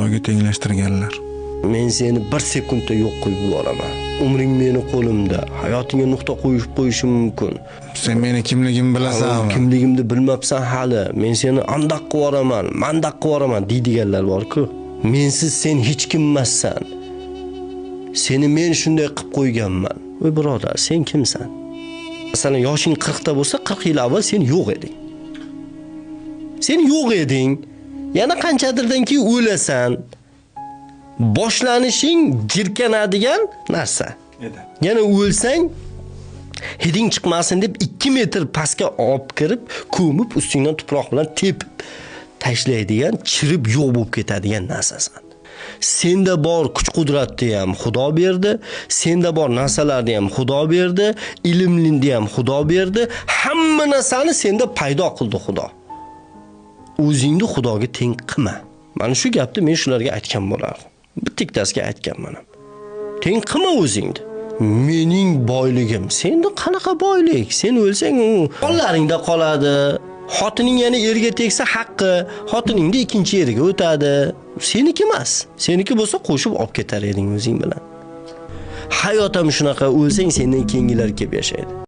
Xudoga tenglashtirganlar. Men seni bir sekundda yo'q qo'yib yuboraman. Umring meni qo'limda. Hayotingga nuqta qo'yishim mumkin. Sen meni kimligimni bilasanmi? Kimligimni bilmabsan hali. Men seni andaq qilib yuboraman, mandaq qilib yuboraman deydiganlar bor-ku. Mensiz sen hech kim emassan. Seni men shunday qilib qo'yganman. Voy birodar, sen kimsan? Masalan, yoshing 40 ta bo'lsa, 40 yil avval sen yo'q eding. Sen yo'q eding. Yana qanchadirdan keyin o'lasan. Boshlanishing jirkanadigan narsa edi. Yana o'lsang, hiding chiqmasin deb 2 metr pastga olib kirib, ko'mib ustingdan tuproq bilan tepib tashlaydigan, chirib yo'q bo'lib ketadigan narsasan. Senda bor kuch-qudratni ham Xudo berdi, senda bor narsalarni ham Xudo berdi, ilmni ham Xudo berdi, hamma narsani senda paydo qildi Xudo. O'zingni Xudoga teng qilma. Mana shu gapni men shularga aytgan bo'lardim. Bittasiga aytganman. Teng qilma o'zingni. Mening boyligim, senda qanaqa boylik? Sen o'lsang, qo'llaringda qoladi. Xotining yana erga tegsa haqqi, xotiningni ikkinchi yeriga o'tadi. Seniki emas. Seniki bo'lsa qo'shib olib ketar eding o'zing bilan. Hayot ham shunaqa, o'lsang sendan keyingilar kelib yashaydi.